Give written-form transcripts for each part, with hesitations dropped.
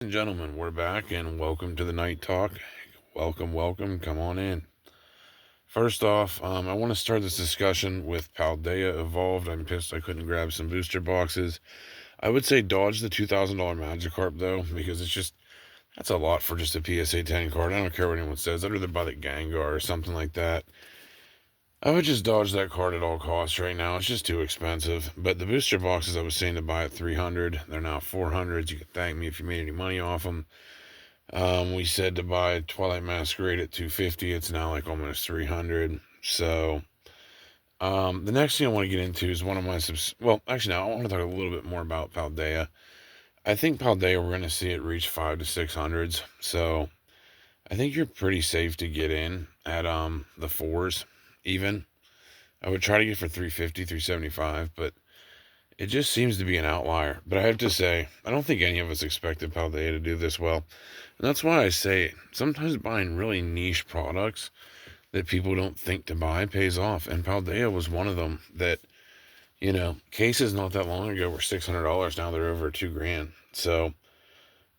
And gentlemen, we're back and welcome to the Night Talk. Welcome, welcome, come on in. First off, I want to start this discussion with Paldea Evolved. I'm pissed I couldn't grab some booster boxes. I would say dodge the $2,000 Magikarp though, because that's a lot for just a PSA 10 card. I don't care what anyone says. I'd rather buy the Gengar or something like that. I would just dodge that card at all costs right now. It's just too expensive. But the booster boxes I was saying to buy at 300, they're now 400. You can thank me if you made any money off them. We said to buy Twilight Masquerade at 250. It's now like almost 300. So, the next thing I want to get into is one of my well, actually, now I want to talk a little bit more about Paldea. I think Paldea we're going to see it reach 5 to 600s. So, I think you're pretty safe to get in at the fours even. I would try to get for 350, 375, but it just seems to be an outlier. But I have to say, I don't think any of us expected Paldea to do this well. And that's why I say sometimes buying really niche products that people don't think to buy pays off. And Paldea was one of them that, cases not that long ago were $600. Now they're over 2 grand. So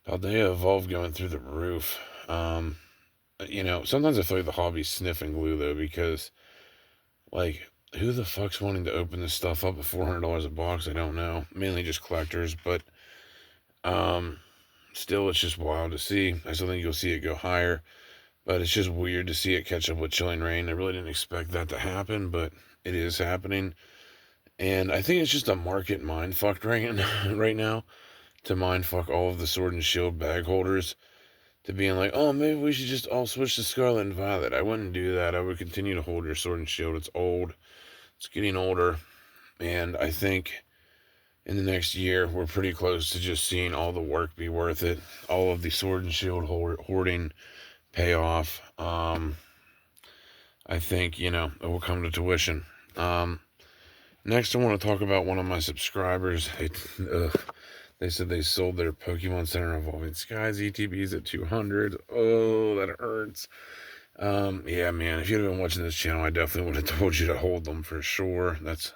Paldea evolved going through the roof. Sometimes I feel like the hobby's sniffing glue though, because like, who the fuck's wanting to open this stuff up at $400 a box? I don't know. Mainly just collectors, but um, still, it's just wild to see. I still think you'll see it go higher, but it's just weird to see it catch up with Chilling Reign. I really didn't expect that to happen, but it is happening. And I think it's just a market mind fucked right now to mind fuck all of the Sword and Shield bag holders to being like, oh, maybe we should just all switch to Scarlet and Violet. I wouldn't do that. I would continue to hold your Sword and Shield. It's old. It's getting older. And I think in the next year, we're pretty close to just seeing all the work be worth it. All of the Sword and Shield hoarding pay off. I think, it will come to tuition. Next, I want to talk about one of my subscribers. They said they sold their Pokemon Center Evolving Skies ETBs at 200. Oh, that hurts. Yeah, man, if you'd have been watching this channel, I definitely would have told you to hold them for sure. That's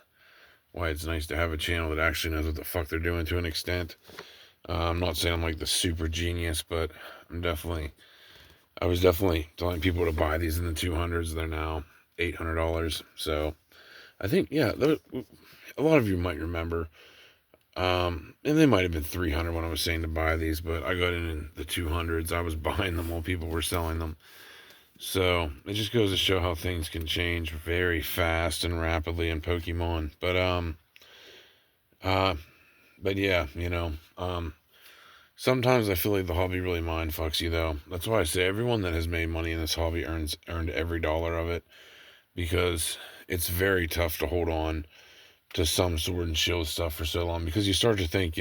why it's nice to have a channel that actually knows what the fuck they're doing to an extent. I'm not saying I'm like the super genius, but I was definitely telling people to buy these in the 200s. They're now $800. So I think, yeah, a lot of you might remember. And they might have been 300 when I was saying to buy these, but I got in the 200s. I was buying them while people were selling them. So it just goes to show how things can change very fast and rapidly in Pokemon. Uh, but yeah, sometimes I feel like the hobby really mind fucks you though. That's why I say everyone that has made money in this hobby earned every dollar of it, because it's very tough to hold on to some Sword and Shield stuff for so long, because you start to think,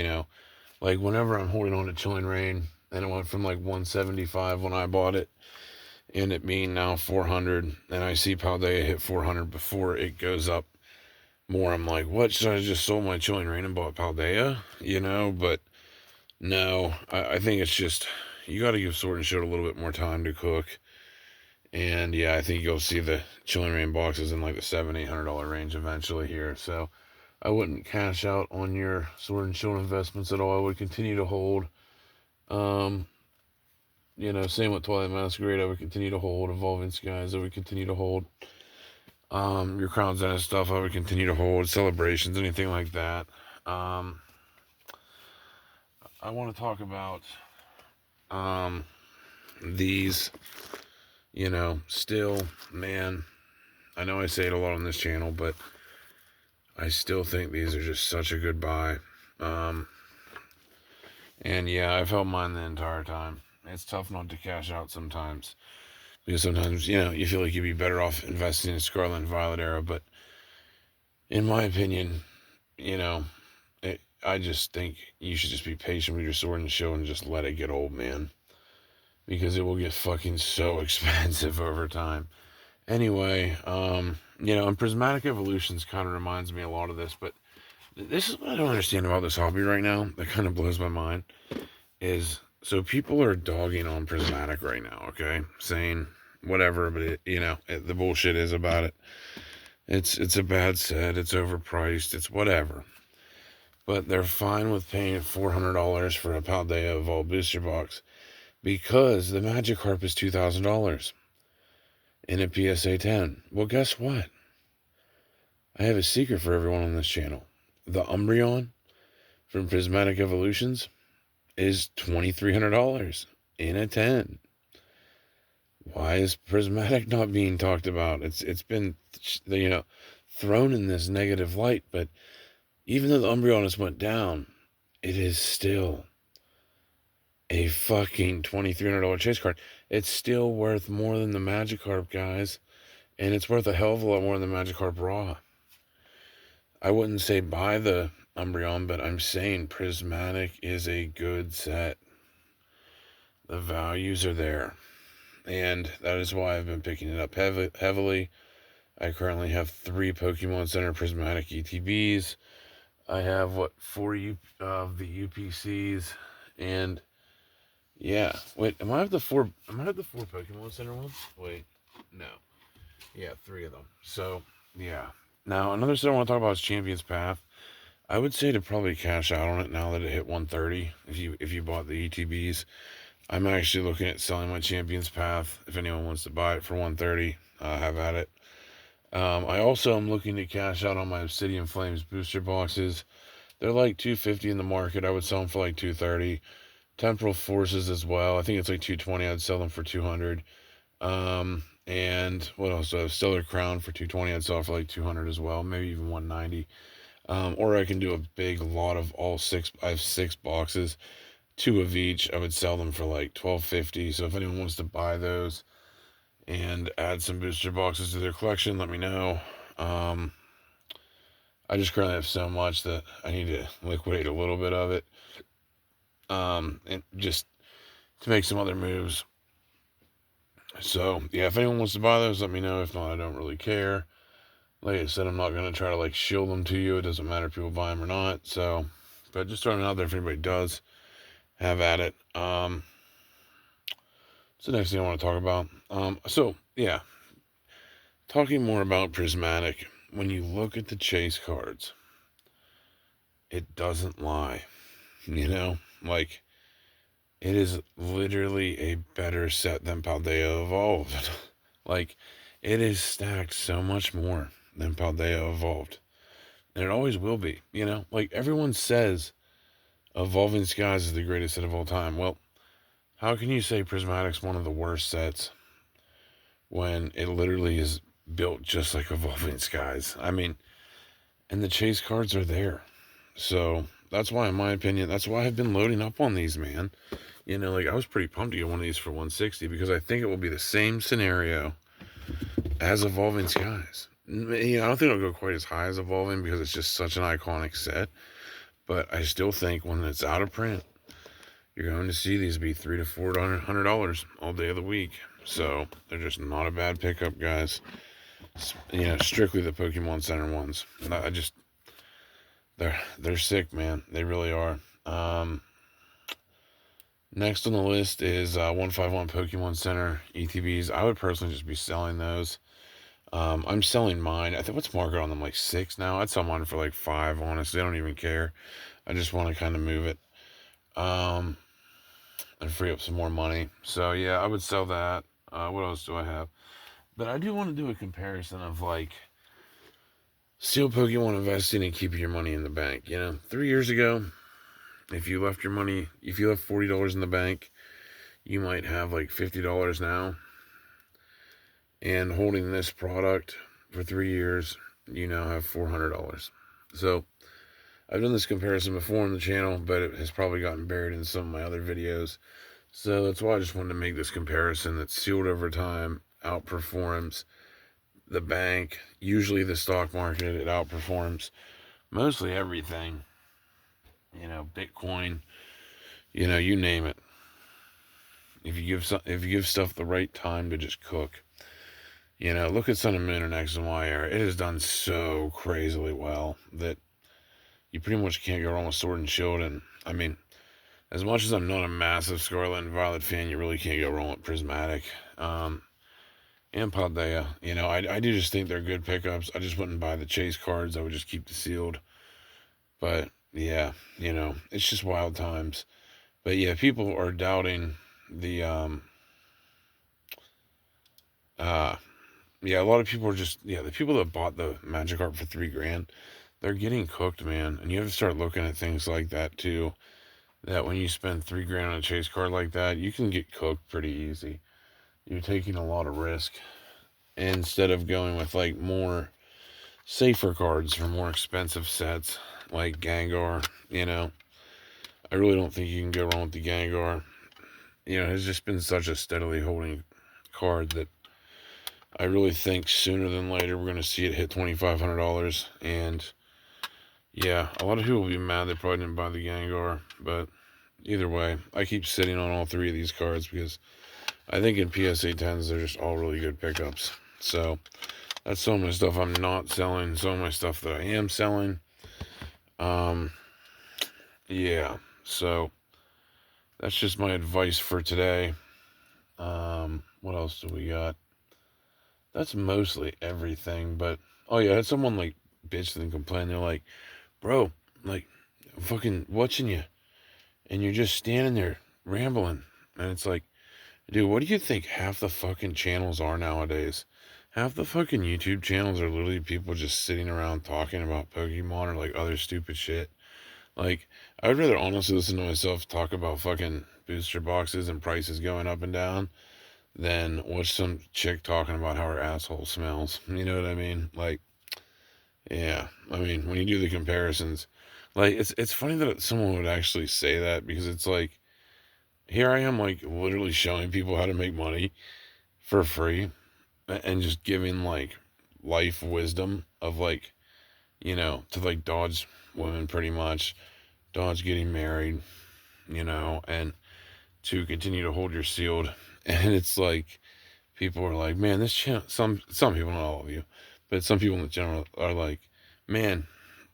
like whenever I'm holding on to Chilling Reign, and it went from like 175 when I bought it, and it being now 400, and I see Paldea hit 400 before it goes up more. I'm like, what? Should I just sold my Chilling Reign and bought Paldea? But no, I think it's just you got to give Sword and Shield a little bit more time to cook. And yeah, I think you'll see the Chilling Reign boxes in like the $700-800 range eventually here. So I wouldn't cash out on your Sword and Shield investments at all. I would continue to hold. Um, same with Twilight Masquerade. I would continue to hold. Evolving Skies, I would continue to hold. Your Crown Zenith stuff, I would continue to hold. Celebrations, anything like that. Um, I want to talk about um, these. Still, man, I know I say it a lot on this channel, but I still think these are just such a good buy. And yeah, I've held mine the entire time. It's tough not to cash out sometimes, because sometimes, you feel like you'd be better off investing in Scarlet and Violet era, but in my opinion, you know, I just think you should just be patient with your Sword and Shield and just let it get old, man. Because it will get fucking so expensive over time. Anyway, and Prismatic Evolutions kind of reminds me a lot of this, but this is what I don't understand about this hobby right now that kind of blows my mind. Is so people are dogging on Prismatic right now, okay? Saying whatever, but the bullshit is about it. It's a bad set, it's overpriced, it's whatever. but they're fine with paying $400 for a Paldea Evolved booster box because the Magikarp is $2,000 in a PSA 10. Well, guess what? I have a secret for everyone on this channel. The Umbreon from Prismatic Evolutions is $2,300 in a 10. Why is Prismatic not being talked about? It's been, thrown in this negative light, but even though the Umbreon has went down, it is still a fucking $2,300 chase card. It's still worth more than the Magikarp, guys, and it's worth a hell of a lot more than the Magikarp Raw. I wouldn't say buy the Umbreon, but I'm saying Prismatic is a good set. The values are there, and that is why I've been picking it up heavily. I currently have 3 Pokemon Center Prismatic ETBs. I have, 4 of the UPCs, and yeah. Wait, am I have the 4 Pokemon Center ones? Wait, no. Yeah, 3 of them. So, yeah. Now, another set I want to talk about is Champion's Path. I would say to probably cash out on it now that it hit 130 if you bought the ETBs. I'm actually looking at selling my Champion's Path. If anyone wants to buy it for 130, have at it. I also am looking to cash out on my Obsidian Flames booster boxes. They're like $250 in the market. I would sell them for like $230. Temporal Forces as well. I think it's like $220. I'd sell them for $200. And what else? Stellar Crown for $220. I'd sell for like $200 as well, maybe even $190. Or I can do a big lot of all 6. I have 6 boxes, 2 of each. I would sell them for like $12.50. So if anyone wants to buy those and add some booster boxes to their collection, let me know. I just currently have so much that I need to liquidate a little bit of it. And just to make some other moves. So, yeah, if anyone wants to buy those, let me know. If not, I don't really care. Like I said, I'm not going to try to, shield them to you. It doesn't matter if people buy them or not. So, but just throwing it out there if anybody does. Have at it. So the next thing I want to talk about. Yeah. Talking more about Prismatic. When you look at the chase cards, it doesn't lie. It is literally a better set than Paldea Evolved. It is stacked so much more than Paldea Evolved. And it always will be, everyone says Evolving Skies is the greatest set of all time. Well, how can you say Prismatic's one of the worst sets when it literally is built just like Evolving Skies? I mean, and the chase cards are there. So that's why, in my opinion, that's why I've been loading up on these, man. I was pretty pumped to get one of these for 160 because I think it will be the same scenario as Evolving Skies. I don't think it'll go quite as high as Evolving because it's just such an iconic set. But I still think when it's out of print, you're going to see these be $300 to $400 all day of the week. So they're just not a bad pickup, guys. Strictly the Pokemon Center ones. They're sick, man. They really are. Next on the list is 151 Pokemon Center ETBs. I would personally just be selling those. I'm selling mine. I think what's market on them, like 6 now? I'd sell mine for like 5, honestly. I don't even care. I just want to kind of move it. And free up some more money. So yeah, I would sell that. What else do I have? But I do want to do a comparison of sealed Pokemon investing and keeping your money in the bank. 3 years ago, if you left $40 in the bank, you might have like $50 now. And holding this product for 3 years, you now have $400. So I've done this comparison before on the channel, but it has probably gotten buried in some of my other videos. So that's why I just wanted to make this comparison that sealed over time outperforms the bank. Usually the stock market, it outperforms mostly everything. Bitcoin, you name it. If you give stuff the right time to just cook. Look at Sun and Moon and X and Y era. It has done so crazily well that you pretty much can't go wrong with Sword and Shield. And I mean, as much as I'm not a massive Scarlet and Violet fan, you really can't go wrong with Prismatic. And Paldea. I do just think they're good pickups. I just wouldn't buy the chase cards. I would just keep the sealed. But yeah, it's just wild times. But yeah, people are doubting the uh yeah, a lot of people are just the people that bought the Magic Art for 3 grand, they're getting cooked, man. And you have to start looking at things like that too. That when you spend 3 grand on a chase card like that, you can get cooked pretty easy. You're taking a lot of risk instead of going with like more safer cards for more expensive sets like Gengar. I really don't think you can go wrong with the Gengar. It's just been such a steadily holding card that I really think sooner than later we're going to see it hit $2,500. And yeah, a lot of people will be mad they probably didn't buy the Gengar, but either way, I keep sitting on all three of these cards because I think in PSA 10s they're just all really good pickups. So that's some of my stuff I'm not selling, some of my stuff that I am selling. Um, yeah, so that's just my advice for today. What else do we got? That's mostly everything, but oh yeah, I had someone like bitch and complain. They're like, bro, like, I'm fucking watching you, and you're just standing there rambling, and it's like, dude, what do you think half the fucking channels are nowadays? Half the fucking YouTube channels are literally people just sitting around talking about Pokemon or like other stupid shit. Like, I would rather honestly listen to myself talk about fucking booster boxes and prices going up and down than watch some chick talking about how her asshole smells. You know what I mean? Like, yeah. I mean, when you do the comparisons, like it's funny that someone would actually say that because it's like here I am like literally showing people how to make money for free and just giving like life wisdom of like, to like dodge women pretty much, dodge getting married, and to continue to hold your shield. And it's like people are like, man, this channel. Some people, not all of you, but some people in general are like, man,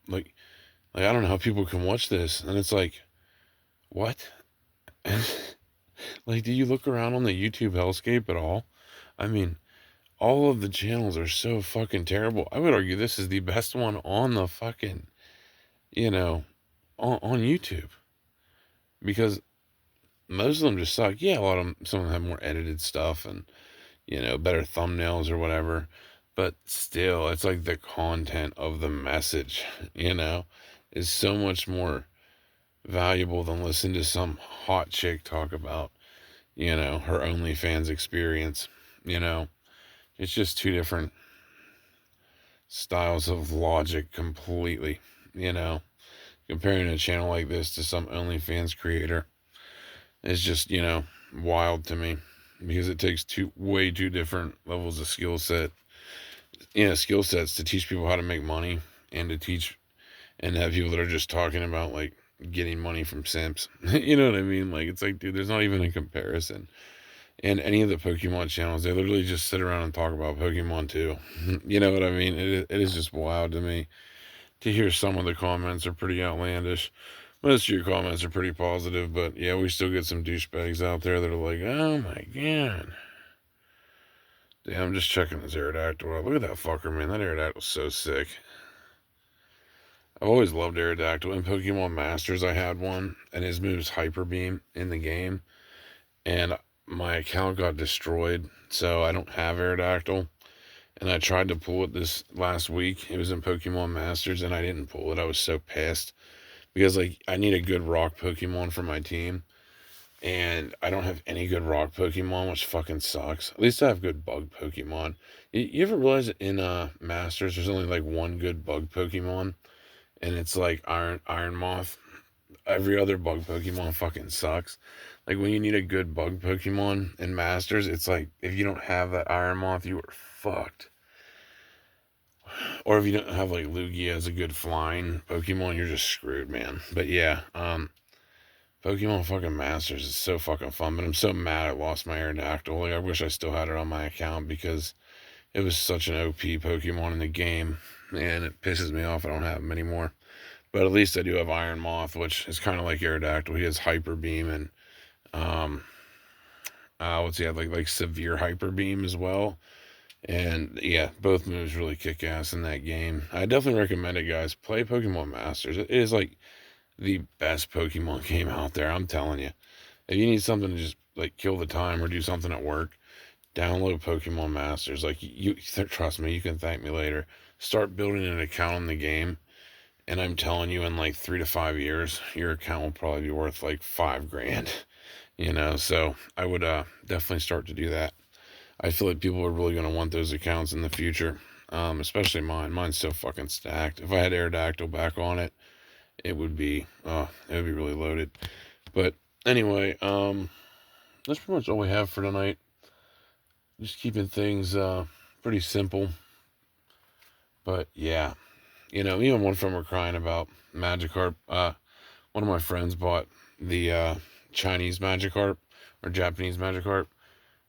like I don't know how people can watch this. And it's like, what? Like, do you look around on the YouTube hellscape at all? I mean, all of the channels are so fucking terrible. I would argue this is the best one on the fucking, you know, on YouTube because most of them just suck. Yeah, a lot of them, some of them have more edited stuff and better thumbnails or whatever. But still, it's like the content of the message, is so much more valuable than listening to some hot chick talk about, her OnlyFans experience. You know, it's just two different styles of logic completely. You know, Comparing a channel like this to some OnlyFans creator is just, wild to me because it takes way too different levels of skill sets to teach people how to make money and to teach and have people that are just talking about like getting money from simps. You know what I mean? Like it's like, dude, there's not even a comparison. And any of the Pokemon channels, they literally just sit around and talk about Pokemon too. You know what I mean? It is just wild to me to hear some of the comments are pretty outlandish. Most of your comments are pretty positive, but yeah, we still get some douchebags out there that are like, oh my god. Damn, I'm just checking this Aerodactyl. Look at that fucker, man. That Aerodactyl's so sick. I've always loved Aerodactyl. In Pokemon Masters, I had one, and his move's Hyper Beam in the game, and my account got destroyed, so I don't have Aerodactyl. And I tried to pull it this last week. It was in Pokemon Masters, and I didn't pull it. I was so pissed because like I need a good rock Pokemon for my team, and I don't have any good rock Pokemon, which fucking sucks. At least I have good bug Pokemon. You ever realize that in Masters there's only like one good bug Pokemon, and it's like Iron Moth. Every other bug Pokemon fucking sucks. Like when you need a good bug Pokemon in Masters, it's like if you don't have that Iron Moth, you are fucked. Or if you don't have like Lugia as a good flying Pokemon, you're just screwed, man. But yeah, Pokemon fucking Masters is so fucking fun. But I'm so mad I lost my Aerodactyl. Like I wish I still had it on my account because it was such an OP Pokemon in the game, and it pisses me off I don't have him anymore. But at least I do have Iron Moth, which is kind of like Aerodactyl. He has Hyper Beam and um, what's he have like Severe Hyper Beam as well. And yeah, both moves really kick ass in that game. I definitely recommend it, guys. Play Pokemon Masters. It is like the best Pokemon game out there. I'm telling you. If you need something to just like kill the time or do something at work, download Pokemon Masters. Like you, trust me, you can thank me later. Start building an account in the game, and I'm telling you, in like 3 to 5 years, your account will probably be worth like 5 grand. So I would definitely start to do that. I feel like people are really gonna want those accounts in the future. Especially mine. Mine's so fucking stacked. If I had Aerodactyl back on it, it would be really loaded. But anyway, that's pretty much all we have for tonight. Just keeping things pretty simple. But yeah, even one from were crying about Magikarp. One of my friends bought the Chinese Magikarp or Japanese Magikarp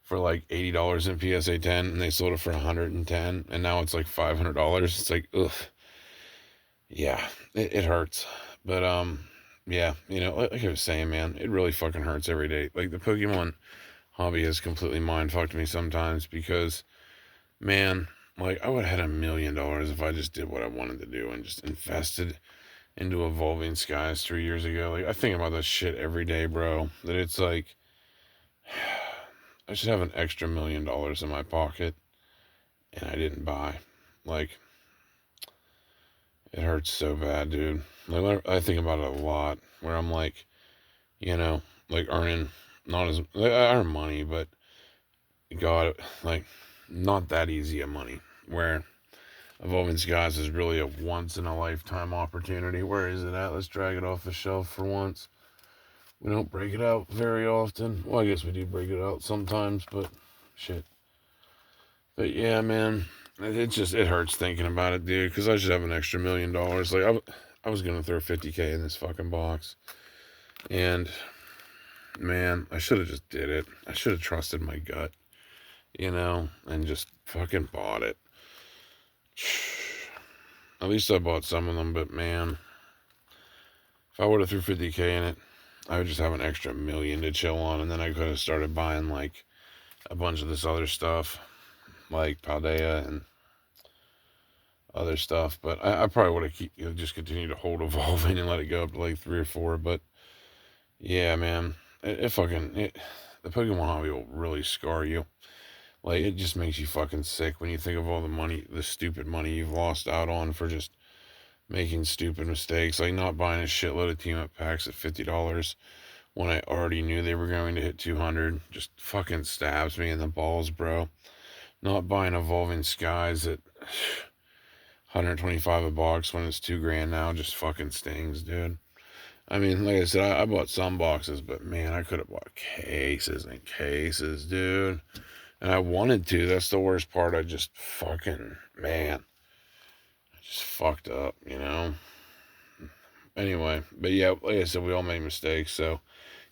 for like $80 in PSA 10, and they sold it for 110, and now it's like $500. It's like, ugh, yeah, it hurts. But yeah, like I was saying, man, it really fucking hurts every day. Like the Pokemon hobby has completely mind fucked me sometimes because, man, like I would have had $1 million if I just did what I wanted to do and just invested into Evolving Skies 3 years ago. Like I think about that shit every day, bro. That it's like I should have an extra $1 million in my pocket, and I didn't buy. Like it hurts so bad, dude. Like I think about it a lot, where I'm like, like earning not as I earn money, but God, like not that easy of money. Where Evolving Skies is really a once in a lifetime opportunity. Where is it at? Let's drag it off the shelf for once. We don't break it out very often. Well, I guess we do break it out sometimes, but shit. But yeah, man, it hurts thinking about it, dude. Because I should have an extra $1 million. Like I was gonna throw 50K in this fucking box, and man, I should have just did it. I should have trusted my gut, and just fucking bought it. At least I bought some of them, but man, if I would have threw 50K in it, I would just have an extra million to chill on, and then I could have started buying like a bunch of this other stuff, like Paldea and other stuff. But I probably would have just continued to hold Evolving and let it go up to like 3 or 4. But yeah, man, the Pokemon hobby will really scar you. Like it just makes you fucking sick when you think of all the stupid money you've lost out on for just making stupid mistakes, like not buying a shitload of team up packs at $50 when I already knew they were going to hit 200. Just fucking stabs me in the balls, bro. Not buying Evolving Skies at 125 a box when it's 2 grand now just fucking stings, dude. I mean, like I said, I bought some boxes, but man, I could have bought cases and cases, dude. And I wanted to. That's the worst part. I just fucking, man, I just fucked up, Anyway, but yeah, like I said, we all make mistakes. So,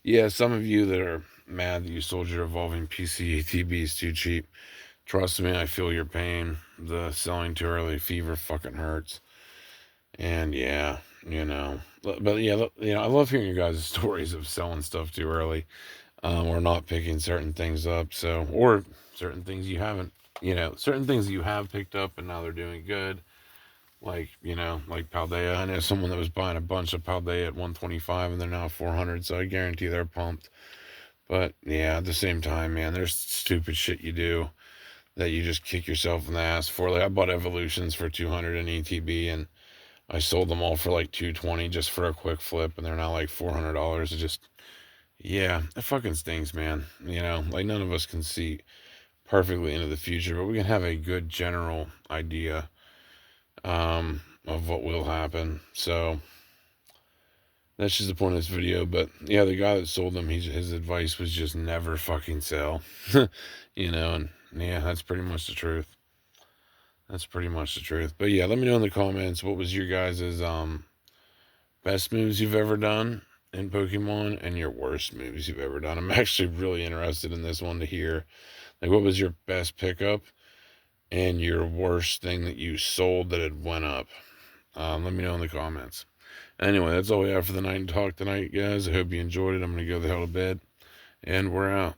yeah, some of you that are mad that you sold your Evolving PCATBs too cheap, trust me, I feel your pain. The selling too early fever fucking hurts. And yeah, but yeah, I love hearing your guys' stories of selling stuff too early, or not picking certain things up. So, or certain things you haven't, certain things that you have picked up and now they're doing good. Like, like Paldea. I know someone that was buying a bunch of Paldea at 125 and they're now 400, so I guarantee they're pumped. But yeah, at the same time, man, there's stupid shit you do that you just kick yourself in the ass for. Like I bought Evolutions for 200 in ETB and I sold them all for like 220 just for a quick flip, and they're now like $400. It just, yeah, it fucking stings, man. Like none of us can see perfectly into the future, but we can have a good general idea of what will happen. So that's just the point of this video. But yeah, the guy that sold them, his advice was just never fucking sell. And yeah, that's pretty much the truth. That's pretty much the truth. But yeah, let me know in the comments what was your guys' best moves you've ever done in Pokemon and your worst moves you've ever done. I'm actually really interested in this one to hear. Like, what was your best pickup and your worst thing that you sold that had went up? Let me know in the comments. Anyway, that's all we have for the night talk tonight, guys. I hope you enjoyed it. I'm going to go the hell to bed, and we're out.